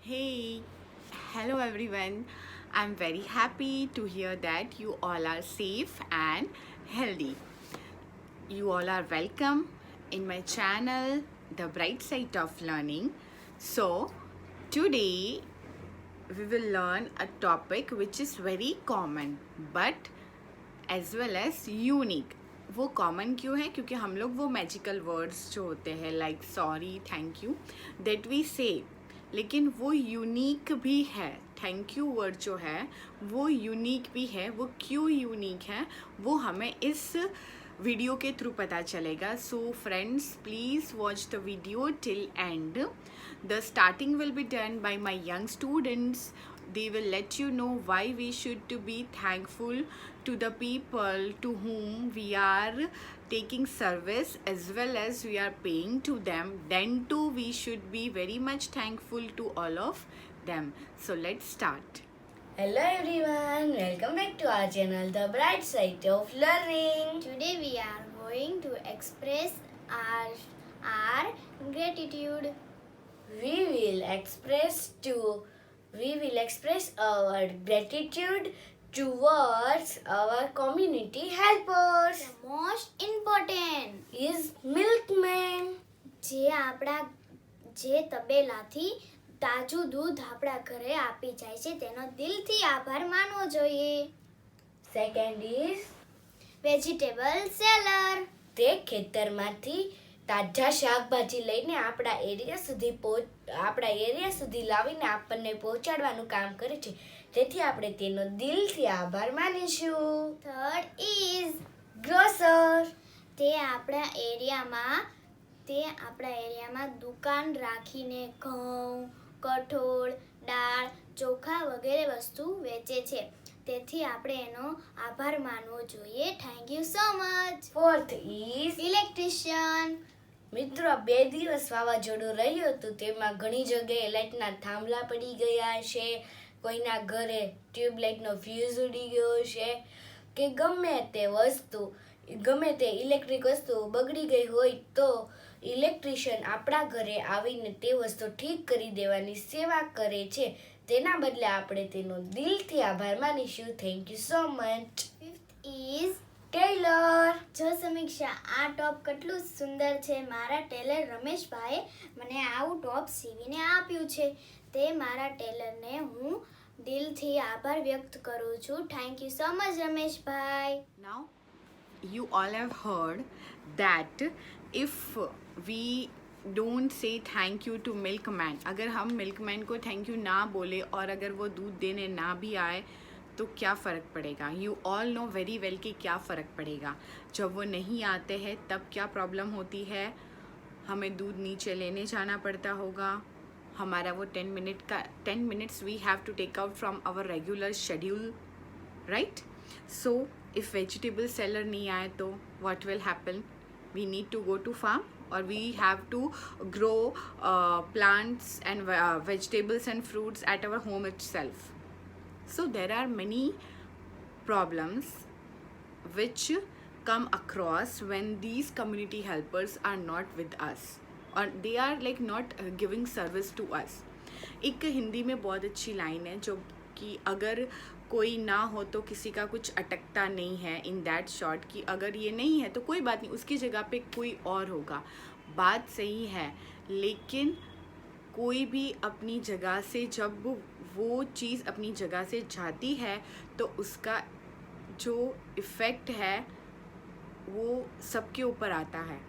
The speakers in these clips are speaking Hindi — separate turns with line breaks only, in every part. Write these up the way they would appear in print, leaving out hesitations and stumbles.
Hey, hello everyone. I'm very happy to hear that you all are safe and healthy. You all are welcome in my channel, The Bright Side of Learning. So, today we will learn a topic which is very common but as well as unique. वो कॉमन क्यों है? क्योंकि हम लोग वो मैजिकल वर्ड्स जो होते हैं like sorry, thank you, that we say, लेकिन वो यूनिक भी है. थैंक यू वर्ड जो है वो यूनिक भी है. वो क्यों यूनिक है वो हमें इस वीडियो के थ्रू पता चलेगा. So friends, please watch the video till and. The starting will be done by my young students. They will let you know why we should to be thankful to the people to whom we are taking service as well as we are paying to them. Then too we should be very much thankful to all of them. So let's start.
Hello everyone, welcome back to our channel, The Bright Side of Learning.
Today we are going to express our gratitude.
We will express our gratitude towards our community helpers.
The most important
Is milkman.
જે તબેલાથી તાજું દૂધ આપણા ઘરે આપી જાય છે તેનો દિલથી આભાર માનવો જોઈએ.
Second is
vegetable seller.
તે ખેતરમાંથી તાજા શાકભાજી લઈને આપણા એરિયા સુધી લાવીને આપણને પહોંચાડવાનું કામ કરે છે, તેથી આપણે તેનો દિલથી આભાર માનીશું.
Third is
grocer.
તે આપણા એરિયામાં દુકાન રાખીને ઘઉં, કઠોળ, દાળ, ચોખા વગેરે વસ્તુ વેચે છે, તેથી આપણે એનો આભાર માનવો જોઈએ. Thank you so much.
Fourth is
electrician.
મિત્રો, 2 દિવસ વાવાઝોડું રહ્યું હતું, તેમાં ઘણી જગ્યાએ લાઇટના થાંભલા પડી ગયા છે, કોઈના ઘરે ટ્યુબલાઇટનો ફ્યુઝ ઉડી ગયો છે, કે ગમે તે ઇલેક્ટ્રિક વસ્તુ બગડી ગઈ હોય તો ઇલેક્ટ્રિશિયન આપણા ઘરે આવીને તે વસ્તુ ઠીક કરી દેવાની સેવા કરે છે. તેના બદલે આપણે તેનો દિલથી આભાર માનીશું. Thank you so much.
Fifth is
tailor.
જો સમીક્ષા, આ ટોપ કેટલું સુંદર છે. મારા ટેલર રમેશભાઈએ મને આવું ટોપ સીવીને આપ્યું છે, તે મારા ટેલરને હું દિલથી આભાર વ્યક્ત કરું છું. Thank you so much Rameshbhai.
Now, you all have heard that if we don't say thank you to milkman, अगर हम milkman को thank you ना बोले और अगर वो दूध देने ना भी आए तो क्या फ़र्क पड़ेगा. You all know very well कि क्या फ़र्क पड़ेगा. जब वो नहीं आते हैं तब क्या प्रॉब्लम होती है. हमें दूध नीचे लेने जाना पड़ता होगा. हमारा वो 10 minutes we have to take out from our regular schedule, right. So if vegetable seller नहीं आए तो what will happen. We need to go to farm or we have to grow plants and vegetables and fruits at our home itself. So there are many problems which come across when these community helpers are not with us or they are like not giving service to us. एक हिंदी में बहुत अच्छी लाइन है जो कि अगर कोई ना हो तो किसी का कुछ अटकता नहीं है. इन दैट शॉर्ट कि अगर ये नहीं है तो कोई बात नहीं, उसकी जगह पे कोई और होगा. बात सही है, लेकिन कोई भी अपनी जगह से जब वो चीज़ अपनी जगह से जाती है तो उसका जो इफ़ेक्ट है वो सबके ऊपर आता है.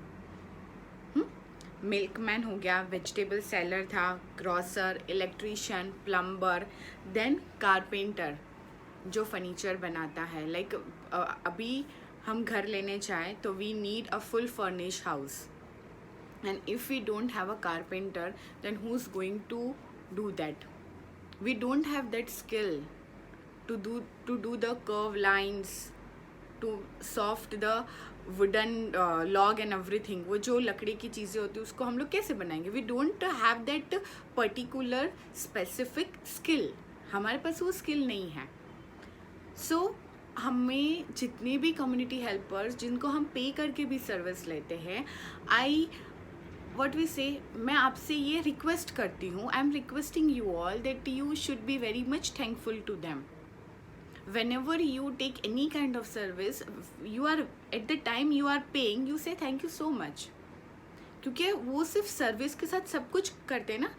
मिल्कमैन हो गया, वेजिटेबल सेलर था, grocer, electrician, plumber, then carpenter जो फर्नीचर बनाता है. लाइक अभी हम घर लेने जाएं तो we need a full furnish house, and if we don't have a carpenter then who's going to do that. We don't have that skill to do the curve lines, to soft the wooden log and everything. वो जो लकड़ी की चीज़ें होती है उसको हम लोग कैसे बनाएंगे. We don't have that particular specific skill. हमारे पास वो स्किल नहीं है. सो हमें जितने भी कम्युनिटी हेल्पर्स जिनको हम पे करके भी सर्विस लेते हैं, आई व्हाट वी से, मैं आपसे ये रिक्वेस्ट करती हूँ, I am requesting you all that you should be very much thankful to them. Whenever you take any kind of service, you are at the time you are paying, you say thank you so much. क्योंकि वो सिर्फ सर्विस के साथ सब कुछ करते हैं ना.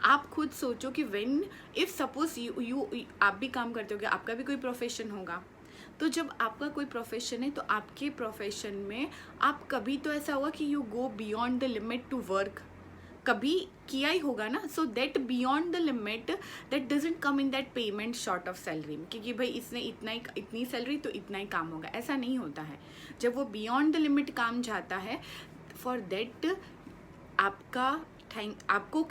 आप खुद सोचो कि व्हेन इफ सपोज यू आप भी काम करते होगे, आपका भी कोई प्रोफेशन होगा, तो जब आपका कोई प्रोफेशन है तो आपके प्रोफेशन में आप कभी तो ऐसा होगा कि you go beyond the limit to work, कभी किया ही होगा ना. So that beyond the limit that doesn't come in that payment short of salary, क्योंकि भाई इसने इतनी सैलरी तो इतना ही काम होगा, ऐसा नहीं होता है. जब वो बियॉन्ड द लिमिट काम जाता है, फॉर दैट आपको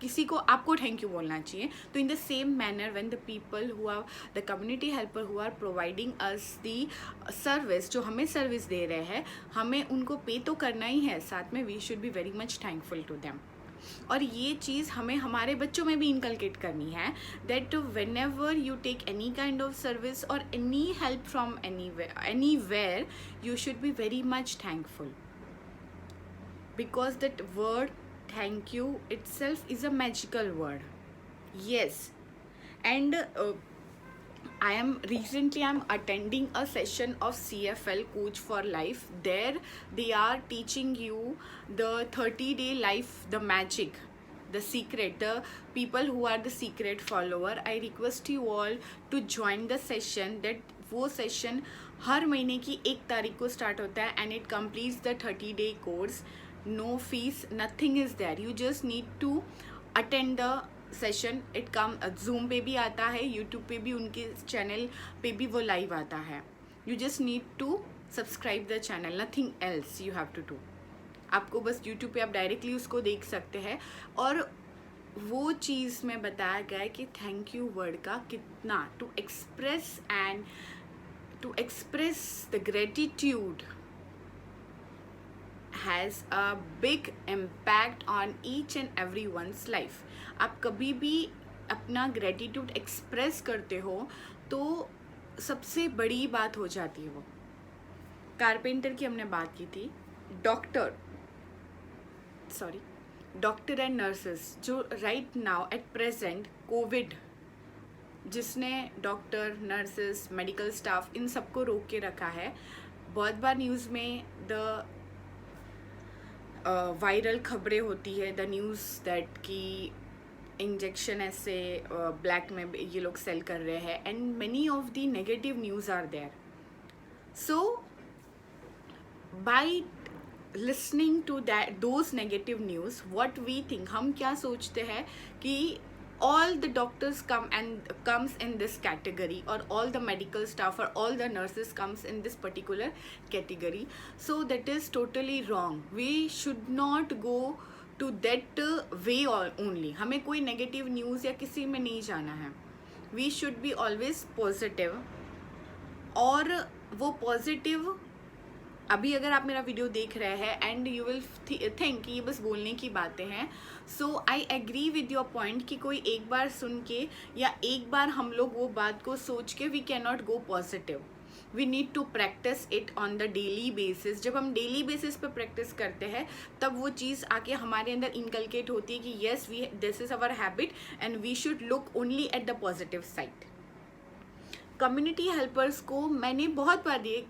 किसी को आपको थैंक यू बोलना चाहिए. तो in the same manner when the people who are the community helper who are providing us the service, जो हमें सर्विस दे रहे हैं, हमें उनको पे तो करना ही है, साथ में we should be very much thankful to them. और ये चीज़ हमें हमारे बच्चों में भी इनकलकेट करनी है that whenever you take any kind of service और any help from anywhere, you should be very much thankful, because that word thank you itself is a magical word. Yes. And I am attending a session of CFL Coach for Life. There they are teaching you the 30-day life, the magic, the secret, the people who are the secret follower. I request you all to join the session. That वो सेशन हर महीने की 1 तारीख को स्टार्ट होता है and it completes the 30-day course. No fees, nothing is there. You just need to attend the session. It come Zoom पे भी आता है, YouTube पे भी, उनके चैनल पे भी वो लाइव आता है. You just need to subscribe the channel. Nothing else you have to do. आपको बस YouTube पे आप डायरेक्टली उसको देख सकते हैं. और वो चीज़ में बताया गया है कि थैंक यू वर्ड का कितना to express and to express the gratitude has a big impact on each and everyone's life. आप कभी भी अपना ग्रेटिट्यूड एक्सप्रेस करते हो तो सबसे बड़ी बात हो जाती है. वो कारपेंटर की हमने बात की थी, डॉक्टर एंड नर्सेस, जो right now at present covid जिसने डॉक्टर, नर्सेस, मेडिकल स्टाफ इन सबको रोक के रखा है. बहुत बार न्यूज़ में द वायरल खबरें होती है, द न्यूज़ दैट कि इंजेक्शन ऐसे ब्लैक में ये लोग सेल कर रहे हैं and many of the negative news are there. So by listening to that those negative news, what we think, हम क्या सोचते हैं कि all the doctors comes in this category, or all the medical staff or all the nurses comes in this particular category. So that is totally wrong. We should not go to that way only. हमें कोई negative news या किसी में नहीं जाना है. We should be always positive. और वो positive, अभी अगर आप मेरा वीडियो देख रहे हैं एंड यू विल थिंक कि ये बस बोलने की बातें हैं, so I agree with your point कि कोई एक बार सुन के या एक बार हम लोग वो बात को सोच के we can not go positive. We need to practice it on the daily basis. जब हम डेली बेसिस पे प्रैक्टिस करते हैं तब वो चीज़ आके हमारे अंदर इनकलकेट होती है कि yes we this is our habit and we should look only at the positive side. Community helpers को मैंने बहुत बार ये,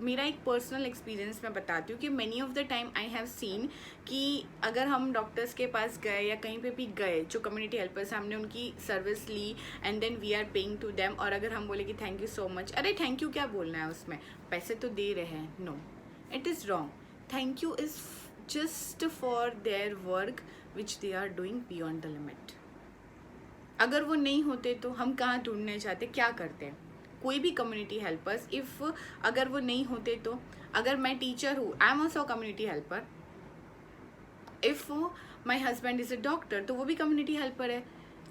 मेरा एक पर्सनल एक्सपीरियंस मैं बताती हूँ कि many of the time I have seen कि अगर हम डॉक्टर्स के पास गए या कहीं पे भी गए, जो कम्युनिटी हेल्पर्स, हमने उनकी सर्विस ली and then we are paying to them, और अगर हम बोले कि थैंक यू सो मच, अरे थैंक यू क्या बोलना है उसमें, पैसे तो दे रहे हैं. No, it is wrong. Thank you is just for their work which they are doing beyond the limit. अगर वो नहीं होते तो हम कहाँ ढूंढने जाते, क्या करते. कोई भी कम्युनिटी हेल्पर्स, इफ़ अगर वो नहीं होते तो, अगर मैं टीचर हूँ, I am also community helper. If my husband is a doctor तो वो भी कम्युनिटी हेल्पर है.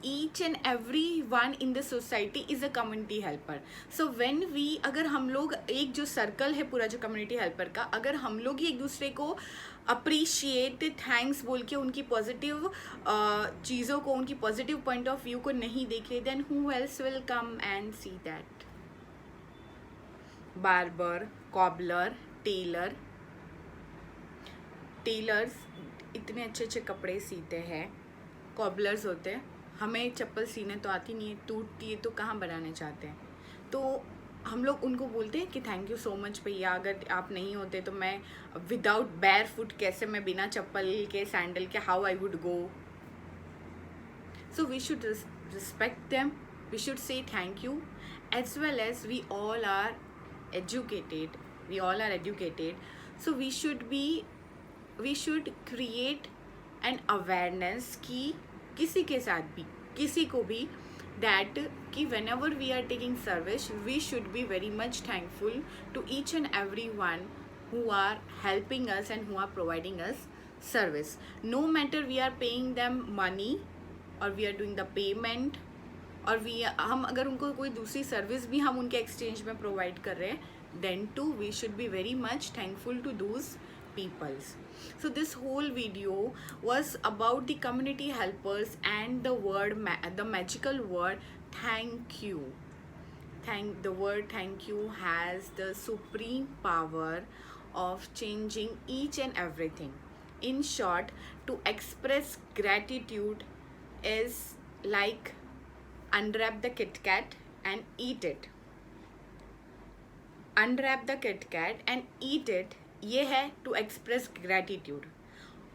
Each and every one in the society is a community helper. So when we, अगर हम लोग एक जो सर्कल है पूरा जो कम्युनिटी हेल्पर का, अगर हम लोग ही एक दूसरे को अप्रिशिएट, थैंक्स बोल के उनकी पॉजिटिव चीज़ों को, उनकी पॉजिटिव पॉइंट ऑफ व्यू को नहीं देखे, then who else will come and see that. Barber, cobbler, tailors, इतने अच्छे अच्छे कपड़े सीते हैं, कॉबलर्स होते हैं, हमें चप्पल सीने तो आती नहीं है, टूटती है तो कहाँ बनाने चाहते हैं। तो हम लोग उनको बोलते हैं कि थैंक यू सो मच भैया, अगर आप नहीं होते तो मैं विदाउट बेयर फुट कैसे, मैं बिना चप्पल के सैंडल के how I would go. So we should respect them, we should say thank you, as well as we all are educated, so we should create an awareness कि किसी के साथ भी, किसी को भी, that कि whenever we are taking service we should be very much thankful to each and everyone who are helping us and who are providing us service, no matter we are paying them money और we are doing the payment, और हम अगर उनको कोई दूसरी सर्विस भी हम उनके एक्सचेंज में प्रोवाइड कर रहे हैं, then too we should be very much thankful to those peoples. So this whole video was about the community helpers and the magical word thank you. The word thank you has the supreme power of changing each and everything. In short, to express gratitude is like unwrap the Kit Kat and eat it. Unwrap the Kit Kat and eat it, ये है to express gratitude.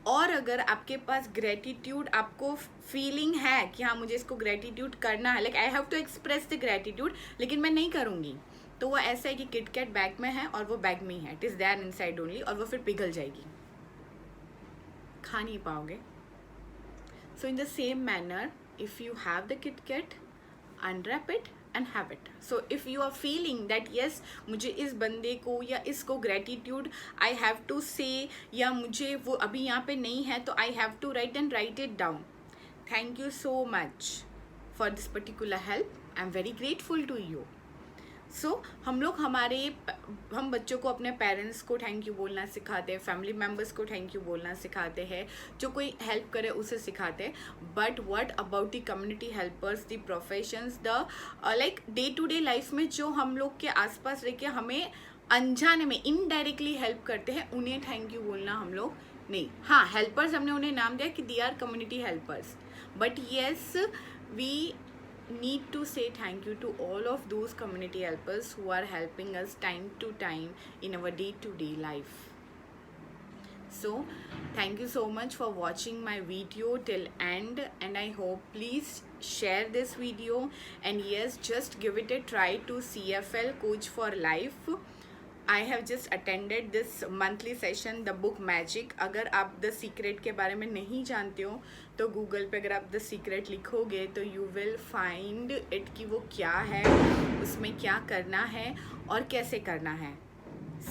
और अगर आपके पास ग्रेटिट्यूड, आपको फीलिंग है कि हाँ मुझे इसको ग्रेटिट्यूड करना है, like I have to express the gratitude, लेकिन मैं नहीं करूँगी, तो वो ऐसा है कि किट कैट बैग में है और वो बैग में ही है, it is there inside only, और वो फिर पिघल जाएगी, खा नहीं पाओगे. So in the same manner, if you have the Kit Kat, unwrap it and have it. So if you are feeling that yes, मुझे इस बंदे को या इसको gratitude I have to say, या मुझे वो अभी यहाँ पे नहीं है तो I have to write it down. Thank you so much for this particular help. I'm very grateful to you. हम बच्चों को अपने पेरेंट्स को थैंक यू बोलना सिखाते हैं, फैमिली मेम्बर्स को थैंक यू बोलना सिखाते हैं, जो कोई हेल्प करे उसे सिखाते हैं. But what about the community helpers, the professions, the like day to day life में जो हम लोग के आसपास रह के हमें अनजाने में इनडायरेक्टली हेल्प करते हैं, उन्हें थैंक यू बोलना हम लोग नहीं. हाँ, हेल्पर्स हमने उन्हें नाम दिया कि they are community helpers, but yes we need to say thank you to all of those community helpers who are helping us time to time in our day-to-day life. So thank you so much for watching my video till end, and I hope please share this video, and yes, just give it a try to CFL Coach for Life. I have just attended this monthly session, the book Magic. अगर आप The Secret के बारे में नहीं जानते हो तो गूगल पे अगर आप The Secret लिखोगे तो you will find it कि वो क्या है, उसमें क्या करना है और कैसे करना है.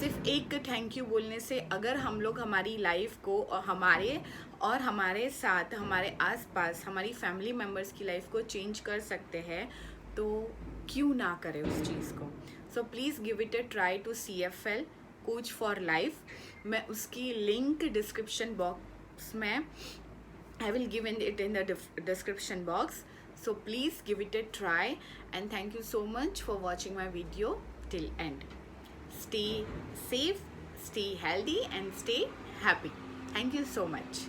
सिर्फ एक थैंक यू बोलने से अगर हम लोग हमारी लाइफ को और हमारे साथ, हमारे आसपास, हमारी फैमिली मेम्बर्स की लाइफ को चेंज कर सकते हैं, तो क्यों ना करें उस चीज़ को. So please give it a try to CFL coach for life. मैं उसकी लिंक डिस्क्रिप्शन बॉक्स में, I will give it in the description box. So please give it a try, and thank you so much for watching my video till end. Stay safe, stay healthy, and stay happy. Thank you so much.